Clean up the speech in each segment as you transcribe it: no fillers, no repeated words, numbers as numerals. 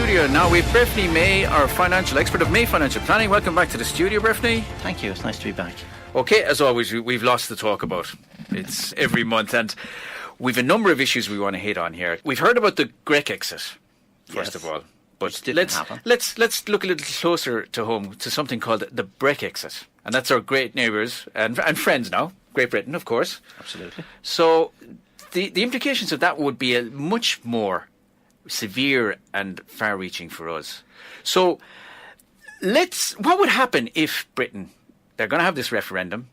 studio now with Breffni May, our financial expert of May Financial Planning. Welcome back to the studio, Breffni. Thank you. It's nice to be back. Okay, as always, we've lots to talk about. It's every month, and we've a number of issues we want to hit on here. We've heard about the Grec exit, first of all. But let's look a little closer to home to something called the Brexit. And that's our great neighbours and friends now, Great Britain, of course. Absolutely. So the implications of that would be a much more severe and far-reaching for us. So what would happen if Britain, they're going to have this referendum,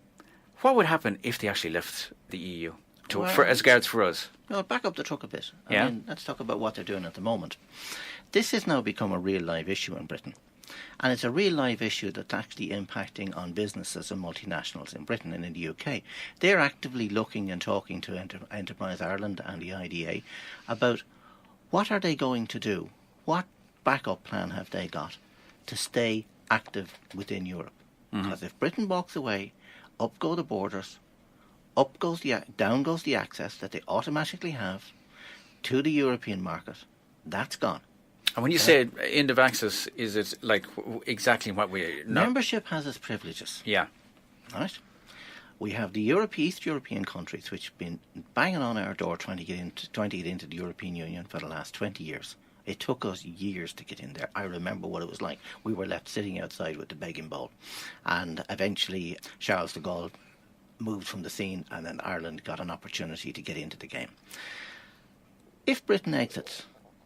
what would happen if they actually left the EU as regards for us? Well, back up the truck a bit. I mean, let's talk about what they're doing at the moment. This has now become a real live issue in Britain. And it's a real live issue that's actually impacting on businesses and multinationals in Britain and in the UK. They're actively looking and talking to Enterprise Ireland and the IDA about what are they going to do? What backup plan have they got to stay active within Europe? Because if Britain walks away, up go the borders, down goes the access that they automatically have to the European market. That's gone. And when you say end of access, is it like exactly what membership has its privileges. Yeah. Right? We have the East European countries which have been banging on our door trying to get into the European Union for the last 20 years. It took us years to get in there. I remember what it was like. We were left sitting outside with the begging bowl. And eventually Charles de Gaulle moved from the scene, and then Ireland got an opportunity to get into the game. If Britain exits,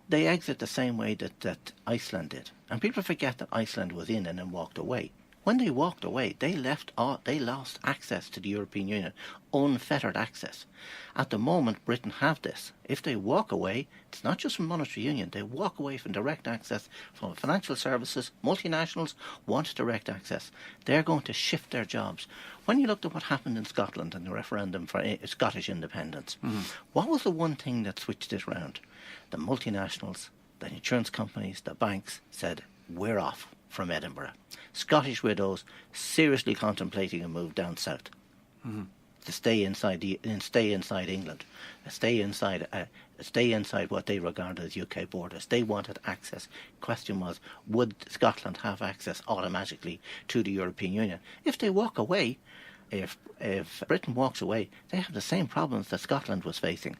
they exit the same way that Iceland did. And people forget that Iceland was in and then walked away. When they walked away, they lost access to the European Union, unfettered access. At the moment, Britain have this. If they walk away, it's not just from monetary union, they walk away from direct access from financial services. Multinationals want direct access. They're going to shift their jobs. When you looked at what happened in Scotland in the referendum for Scottish independence, what was the one thing that switched it around? The multinationals, the insurance companies, the banks said, we're off from Edinburgh. Scottish widows seriously contemplating a move down south to stay inside England, stay inside what they regard as UK borders. They wanted access. Question was, would Scotland have access automatically to the European Union? If they walk away, if Britain walks away, they have the same problems that Scotland was facing.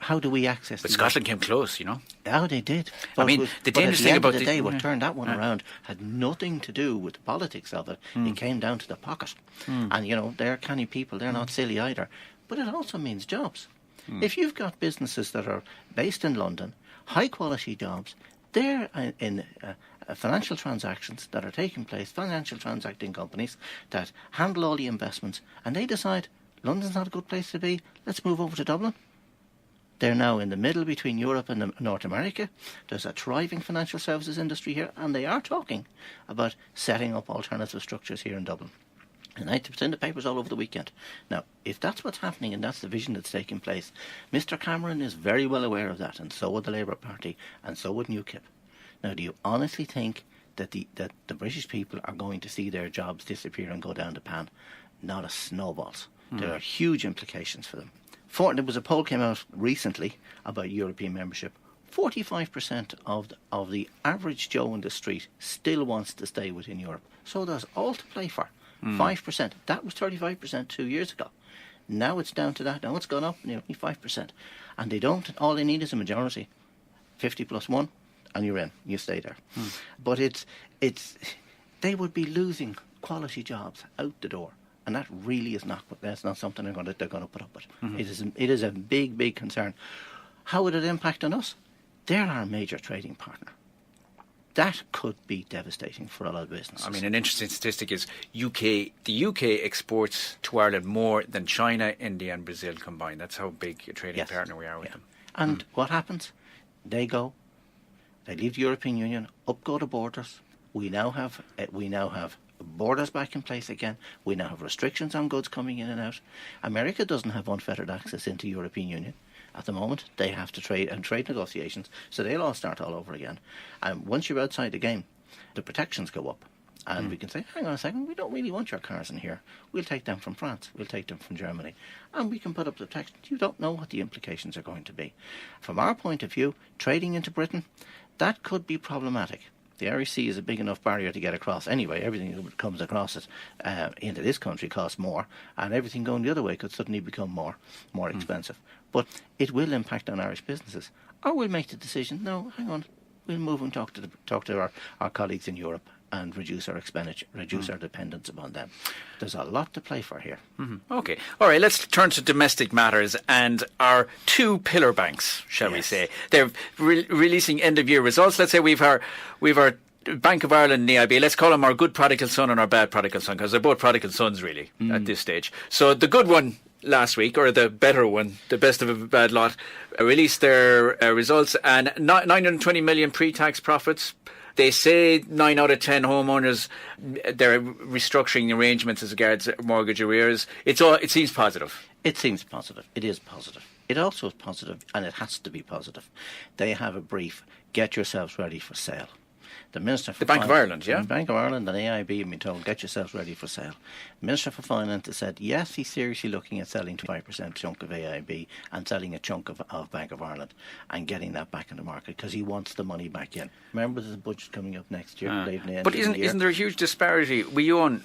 How do we access? But Scotland came close, you know. Oh, they did. But I mean, the dangerous thing about the day, what turned that one around had nothing to do with the politics of it. It came down to the pocket. And you know, they're canny people. They're not silly either. But it also means jobs. If you've got businesses that are based in London, high quality jobs, they're in financial transactions that are taking place, financial transacting companies that handle all the investments, and they decide London's not a good place to be. Let's move over to Dublin. They're now in the middle between Europe and North America. There's a thriving financial services industry here, and they are talking about setting up alternative structures here in Dublin. And it's in the papers all over the weekend. Now, if that's what's happening and that's the vision that's taking place, Mr Cameron is very well aware of that, and so would the Labour Party, and so would UKIP. Now, do you honestly think that the British people are going to see their jobs disappear and go down the pan? Not a snowballs. There are huge implications for them. There was a poll came out recently about European membership. 45% of the average Joe in the street still wants to stay within Europe. So there's all to play for. 5%. That was 35% 2 years ago. Now it's down to that. Now it's gone up nearly 5%. And they don't. All they need is a majority. 50 plus 1, and you're in. You stay there. But they would be losing quality jobs out the door. And that really is that's not something they're going to put up with. It is a big, big concern. How would it impact on us? They're our major trading partner. That could be devastating for a lot of businesses. I mean, an interesting statistic is the UK exports to Ireland more than China, India and Brazil combined. That's how big a trading partner we are with them. And what happens? They leave the European Union, up go the borders. We now have borders back in place again. We now have restrictions on goods coming in and out. America doesn't have unfettered access into the European Union. At the moment, they have to trade negotiations, so they'll all start all over again. And once you're outside the game, the protections go up. And we can say, hang on a second, we don't really want your cars in here. We'll take them from France. We'll take them from Germany. And we can put up the protections. You don't know what the implications are going to be. From our point of view, trading into Britain, That could be problematic. The REC is a big enough barrier to get across anyway. Everything that comes across it into this country costs more, and everything going the other way could suddenly become more expensive. But it will impact on Irish businesses. Or we'll make the decision, no, hang on, we'll move and talk to our colleagues in Europe and reduce our expenditure, reduce our dependence upon them. There's a lot to play for here. Mm-hmm. Okay. All right, let's turn to domestic matters and our two pillar banks, shall we say. They're releasing end-of-year results. Let's say we've our Bank of Ireland and EIB. Let's call them our good prodigal son and our bad prodigal son, because they're both prodigal sons, really, at this stage. So the good one last week, or the better one, the best of a bad lot, released their results, and 920 million pre-tax profits. They say 9 out of 10 homeowners, they're restructuring arrangements as regards mortgage arrears. It seems positive. It seems positive. It is positive. It also is positive, and it has to be positive. They have a brief, get yourselves ready for sale. The Minister for the Bank of Ireland, yeah? The Bank of Ireland and AIB have been told, get yourselves ready for sale. The Minister for Finance has said, yes, he's seriously looking at selling 25% chunk of AIB and selling a chunk of Bank of Ireland and getting that back in the market because he wants the money back in. Remember, there's a budget coming up next year. But isn't there a huge disparity? We own,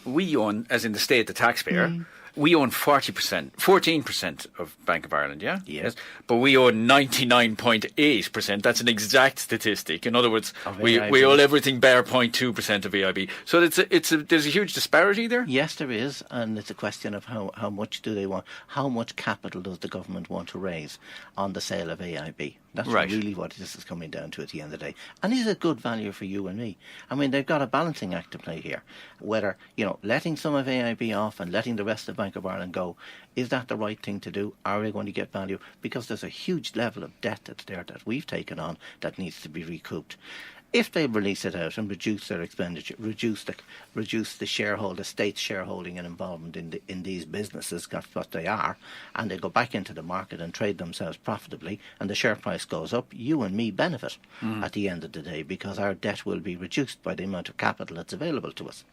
as in the state, the taxpayer, we own 14% of Bank of Ireland, yeah? Yes. But we own 99.8%. That's an exact statistic. In other words, we own everything bare 0.2% of AIB. So there's a huge disparity there? Yes, there is. And it's a question of how much do they want, how much capital does the government want to raise on the sale of AIB? That's really what this is coming down to at the end of the day. And is it good value for you and me? I mean, they've got a balancing act to play here. Whether, letting some of AIB off and letting the rest of Bank of Ireland go, is that the right thing to do? Are they going to get value? Because there's a huge level of debt that's there that we've taken on that needs to be recouped. If they release it out and reduce their expenditure, reduce the state's shareholding and involvement in these businesses, that's what they are, and they go back into the market and trade themselves profitably, and the share price goes up, you and me benefit at the end of the day because our debt will be reduced by the amount of capital that's available to us.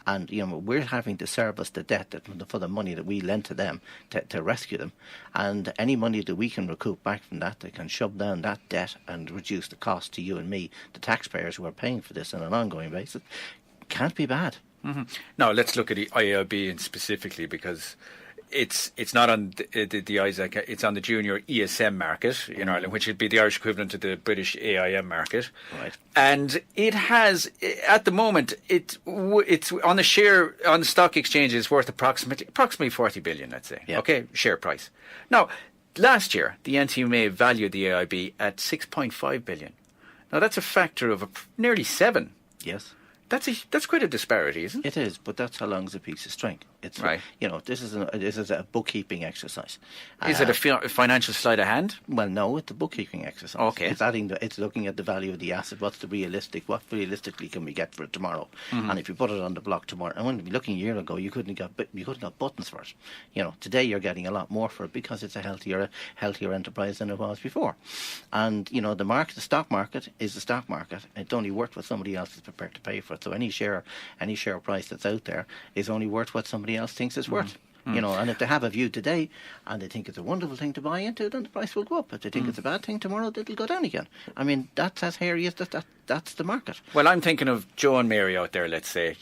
And we're having to service the debt for the money that we lent to them to rescue them, and any money that we can recoup back from that can shove down that debt and reduce the cost to you and me, the taxpayers who are paying for this on an ongoing basis. Can't be bad. Mm-hmm. Now let's look at the IAB specifically, because it's not on the Isaac, it's on the junior ESM market in Ireland, which would be the Irish equivalent to the British AIM market. Right. And it has, at the moment, it's on the stock exchange is worth approximately 40 billion, let's say. Yeah. Okay, share price. Now, last year, the NTMA valued the AIB at 6.5 billion. Now, that's a factor of nearly 7. Yes. That's quite a disparity, isn't it? It is, but that's how long's a piece of string. It's right. This is a bookkeeping exercise. Is it a financial sleight of hand? Well, no, it's a bookkeeping exercise. Okay. It's looking at the value of the asset. What realistically can we get for it tomorrow? Mm-hmm. And if you put it on the block tomorrow, and when you're looking a year ago, you couldn't have got buttons for it. Today you're getting a lot more for it because it's a healthier enterprise than it was before. And the stock market is the stock market. It's only worth what somebody else is prepared to pay for it. So any share price that's out there is only worth what somebody else thinks it's worth. And if they have a view today and they think it's a wonderful thing to buy into, then the price will go up. If they think it's a bad thing tomorrow, it'll go down again. I mean, that's as hairy as that's the market. Well, I'm thinking of Joe and Mary out there, let's say.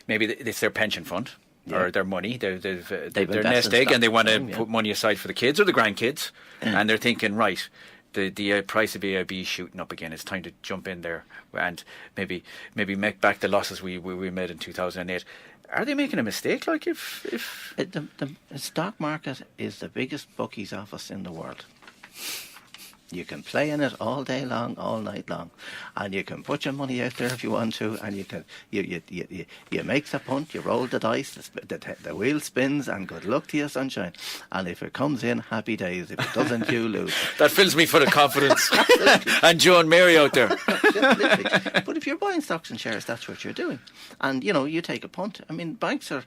Maybe it's their pension fund. Yeah. Or their money, their nest egg, and they want to put money aside for the kids or the grandkids, and they're thinking, right, the price of AIB is shooting up again. It's time to jump in there and maybe make back the losses we made in 2008. Are they making a mistake? Like if the stock market is the biggest bookies office in the world. You can play in it all day long, all night long, and you can put your money out there if you want to, and you make the punt, you roll the dice, the wheel spins, and good luck to you, sunshine. And if it comes in, happy days. If it doesn't, you lose. That fills me full of confidence. And Joe and Mary out there. But if you're buying stocks and shares, that's what you're doing. And you take a punt. I mean, banks are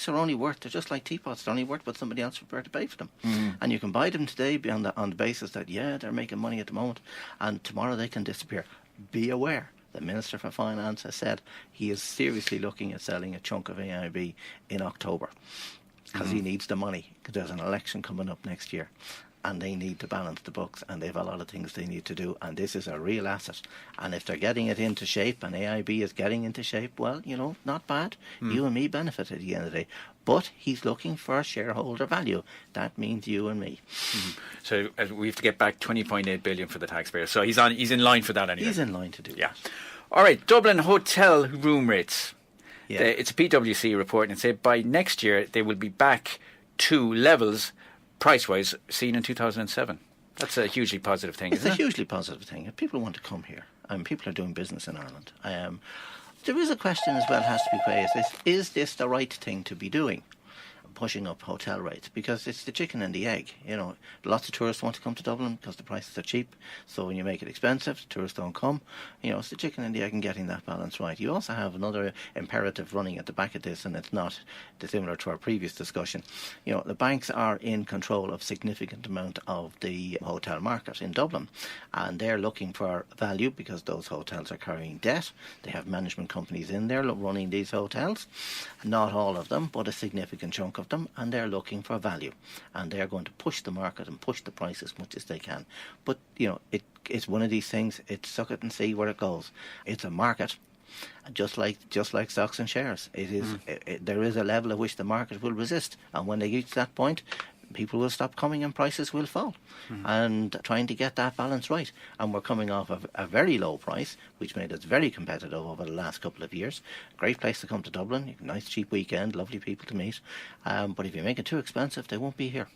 only worth. They're just like teapots. They're only worth what somebody else is prepared to pay for them. And you can buy them today on the basis that they're making money at the moment, and tomorrow they can disappear. Be aware, the Minister for Finance has said he is seriously looking at selling a chunk of AIB in October because he needs the money, because there's an election coming up next year. and they need to balance the books, and they have a lot of things they need to do, and this is a real asset. And if they're getting it into shape, and AIB is getting into shape, well, not bad. You and me benefit at the end of the day. But he's looking for shareholder value. That means you and me. So we have to get back 20.8 billion for the taxpayer. So he's in line for that anyway. He's in line to do that. All right, Dublin hotel room rates. Yeah. It's a PwC report, and it said by next year they will be back to levels, price-wise, seen in 2007. That's a hugely positive thing, isn't it? It's a hugely positive thing. People want to come here. People are doing business in Ireland. There is a question as well has to be raised. Is this the right thing to be doing? Pushing up hotel rates, because it's the chicken and the egg. Lots of tourists want to come to Dublin because the prices are cheap. So when you make it expensive, tourists don't come. It's the chicken and the egg and getting that balance right. You also have another imperative running at the back of this, and it's not dissimilar to our previous discussion. The banks are in control of significant amount of the hotel market in Dublin, and they're looking for value because those hotels are carrying debt. They have management companies in there running these hotels. Not all of them, but a significant chunk of them, and they're looking for value, and they're going to push the market and push the price as much as they can. But it's one of these things. It's suck it and see where it goes. It's a market, just like stocks and shares. It is. There is a level at which the market will resist, and when they reach that point, people will stop coming and prices will fall. And trying to get that balance right. And we're coming off of a very low price, which made us very competitive over the last couple of years. Great place to come to Dublin. Nice cheap weekend, lovely people to meet. But if you make it too expensive, they won't be here.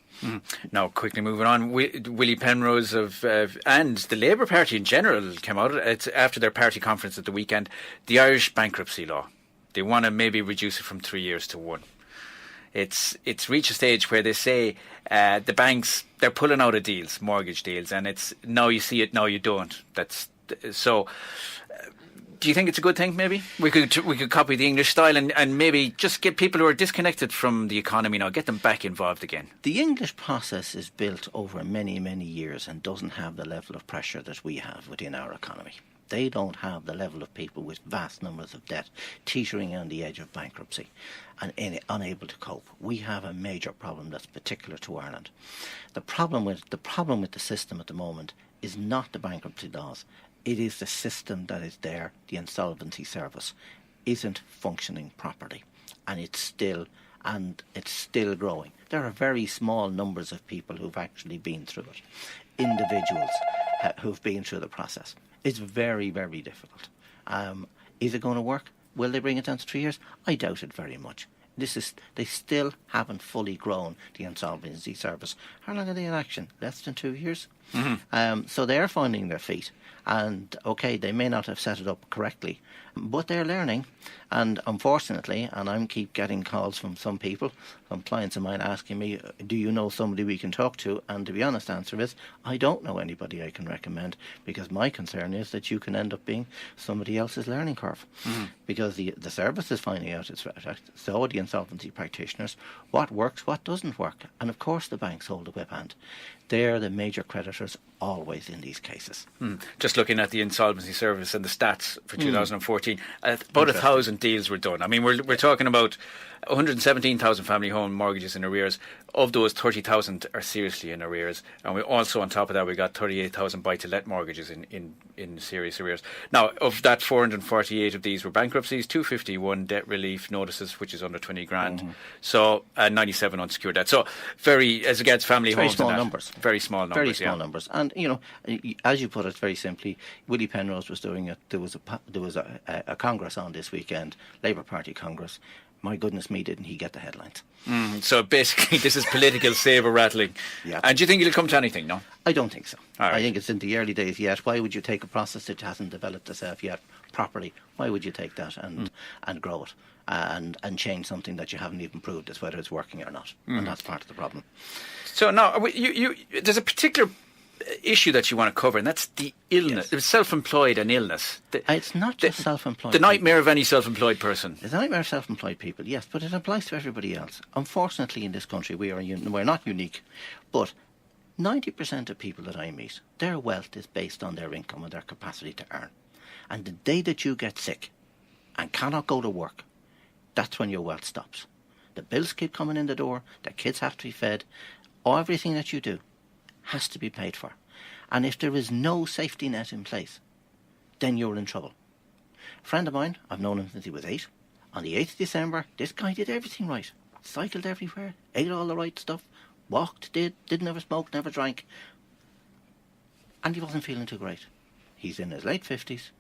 Now, quickly moving on, Willie Penrose and the Labour Party in general came out after their party conference at the weekend. The Irish bankruptcy law. They want to maybe reduce it from 3 years to 1. It's reached a stage where they say the banks, they're pulling out of deals, mortgage deals, and it's now you see it, now you don't. So. Do you think it's a good thing? Maybe we could copy the English style and maybe just get people who are disconnected from the economy now, get them back involved again. The English process is built over many, many years and doesn't have the level of pressure that we have within our economy. They don't have the level of people with vast numbers of debt, teetering on the edge of bankruptcy and unable to cope. We have a major problem that's particular to Ireland. The problem with the system at the moment is not the bankruptcy laws. It is the system that is there. The insolvency service isn't functioning properly, and it's still growing. There are very small numbers of people who've actually been through it, individuals who've been through the process. It's very, very difficult. Is it going to work? Will they bring it down to 3 years? I doubt it very much. They still haven't fully grown the insolvency service. How long are they in action? Less than 2 years. So they're finding their feet. And okay, they may not have set it up correctly, but they're learning. And unfortunately, and I keep getting calls from some people, from clients of mine asking me, do you know somebody we can talk to? And to be honest, answer is, I don't know anybody I can recommend, because my concern is that you can end up being somebody else's learning curve. Because the service is finding out its so the insolvency practitioners, what works, what doesn't work. And of course the banks hold the whip hand. They're the major creditors always in these cases. Just looking at the insolvency service and the stats for 2014, about 1,000 deals were done. I mean, we're talking about 117,000 family home mortgages in arrears. Of those, 30,000 are seriously in arrears. And we also, on top of that, we got 38,000 buy-to-let mortgages in serious arrears. Now, of that, 448 of these were bankruptcies, 251 debt relief notices, which is under 20 grand. So, 97 unsecured debt. So, as regards family homes. Very small numbers. Very small numbers. Very small numbers. And, as you put it very simply, Willie Penrose was doing it. There was a Congress on this weekend, Labour Party Congress. My goodness me, didn't he get the headlines? So basically, this is political sabre rattling. Yeah. And do you think it'll come to anything, no? I don't think so. Right. I think it's in the early days yet. Why would you take a process that hasn't developed itself yet properly? Why would you take that and grow it and change something that you haven't even proved as whether it's working or not? And that's part of the problem. So now, there's a particular issue that you want to cover, and that's the illness. Yes. Self-employed and illness. It's not just self-employed. The nightmare of any self-employed person. It's a nightmare of self-employed people, yes, but it applies to everybody else. Unfortunately, in this country, we're not unique, but 90% of people that I meet, their wealth is based on their income and their capacity to earn. And the day that you get sick and cannot go to work, that's when your wealth stops. The bills keep coming in the door, the kids have to be fed, everything that you do has to be paid for. And if there is no safety net in place, then you're in trouble. A friend of mine, I've known him since he was 8. On the 8th of December, this guy did everything right. Cycled everywhere, ate all the right stuff, walked, didn't ever smoke, never drank. And he wasn't feeling too great. He's in his late 50s,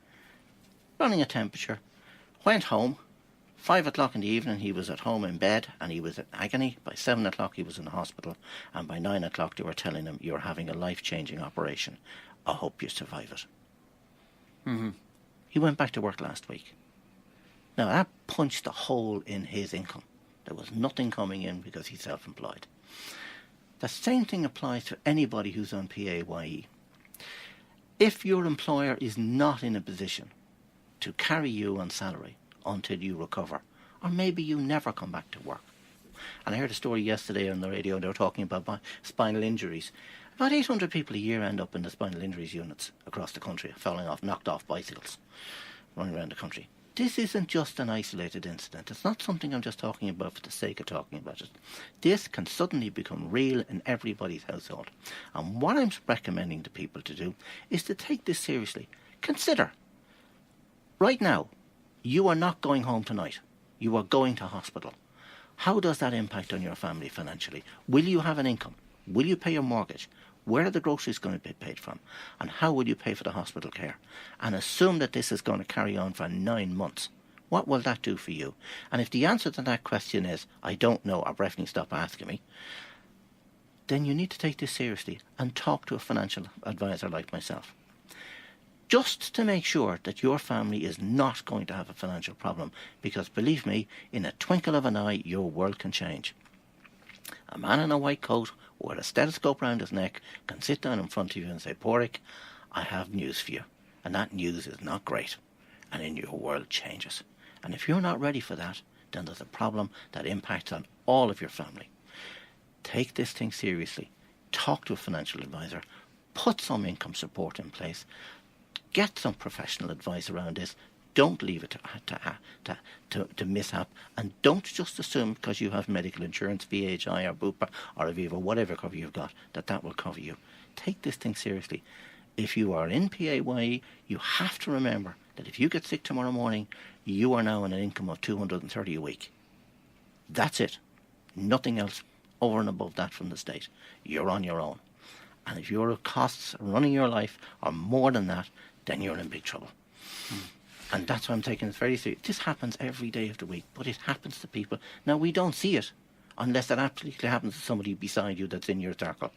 running a temperature, went home. 5 o'clock in the evening he was at home in bed and he was in agony. By 7 o'clock he was in the hospital, and by 9 o'clock they were telling him, you're having a life-changing operation. I hope you survive it. Mm-hmm. He went back to work last week. Now that punched a hole in his income. There was nothing coming in because he's self-employed. The same thing applies to anybody who's on PAYE. If your employer is not in a position to carry you on salary until you recover, or maybe you never come back to work. And I heard a story yesterday on the radio, they were talking about spinal injuries. About 800 people a year end up in the spinal injuries units across the country, falling off, knocked off bicycles, running around the country. This isn't just an isolated incident. It's not something I'm just talking about for the sake of talking about it. This can suddenly become real in everybody's household. And what I'm recommending to people to do is to take this seriously. Consider, right now, you are not going home tonight. You are going to hospital. How does that impact on your family financially? Will you have an income? Will you pay your mortgage? Where are the groceries going to be paid from? And how will you pay for the hospital care? And assume that this is going to carry on for 9 months. What will that do for you? And if the answer to that question is, I don't know, or Breffni, stop asking me, then you need to take this seriously and talk to a financial advisor like myself. Just to make sure that your family is not going to have a financial problem. Because believe me, in a twinkle of an eye, your world can change. A man in a white coat with a stethoscope round his neck can sit down in front of you and say, Porrick, I have news for you. And that news is not great. And then your world changes. And if you're not ready for that, then there's a problem that impacts on all of your family. Take this thing seriously. Talk to a financial advisor. Put some income support in place. Get some professional advice around this. Don't leave it to mishap. And don't just assume because you have medical insurance, VHI or Bupa or Aviva, whatever cover you've got, that will cover you. Take this thing seriously. If you are in PAYE, you have to remember that if you get sick tomorrow morning, you are now on an income of $230 a week. That's it. Nothing else over and above that from the state. You're on your own. And if your costs running your life are more than that, then you're in big trouble. And that's why I'm taking it very seriously. This happens every day of the week, but it happens to people. Now, we don't see it unless it absolutely happens to somebody beside you that's in your circle.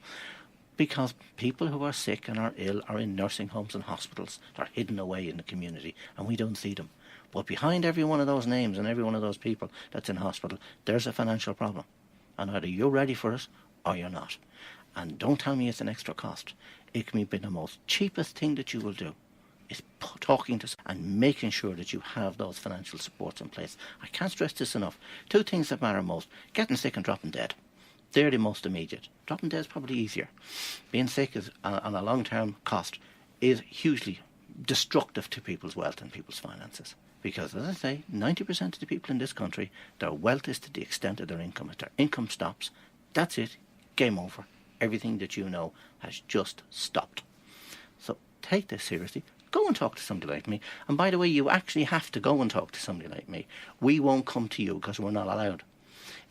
Because people who are sick and are ill are in nursing homes and hospitals. They're hidden away in the community, and we don't see them. But behind every one of those names and every one of those people that's in hospital, there's a financial problem. And either you're ready for it or you're not. And don't tell me it's an extra cost. It can be the most cheapest thing that you will do. Is talking to and making sure that you have those financial supports in place. I can't stress this enough. 2 things that matter most. Getting sick and dropping dead. They're the most immediate. Dropping dead is probably easier. Being sick is on a long-term cost is hugely destructive to people's wealth and people's finances. Because, as I say, 90% of the people in this country, their wealth is to the extent of their income. If their income stops, that's it. Game over. Everything that you know has just stopped. So take this seriously. Go and talk to somebody like me. And by the way, you actually have to go and talk to somebody like me. We won't come to you because we're not allowed.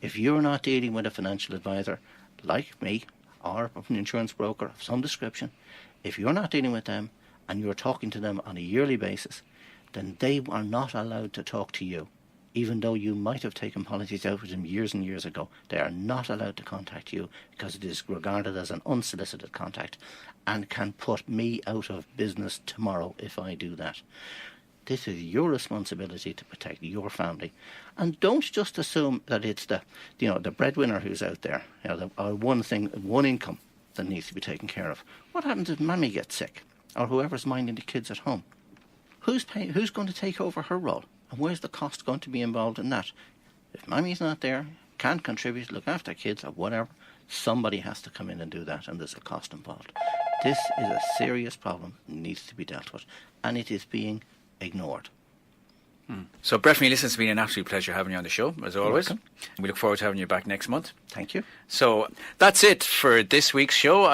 If you're not dealing with a financial advisor like me or an insurance broker of some description, if you're not dealing with them and you're talking to them on a yearly basis, then they are not allowed to talk to you. Even though you might have taken policies out with them years and years ago, they are not allowed to contact you because it is regarded as an unsolicited contact and can put me out of business tomorrow if I do that. This is your responsibility to protect your family. And don't just assume that it's the breadwinner who's out there, or one income that needs to be taken care of. What happens if Mammy gets sick or whoever's minding the kids at home? Who's going to take over her role? And where's the cost going to be involved in that? If Mammy's not there, can't contribute, look after kids or whatever, somebody has to come in and do that, and there's a cost involved. This is a serious problem that needs to be dealt with, and it is being ignored. So, Breffni, listen, it's been an absolute pleasure having you on the show, as always. Welcome. We look forward to having you back next month. Thank you. So, that's it for this week's show.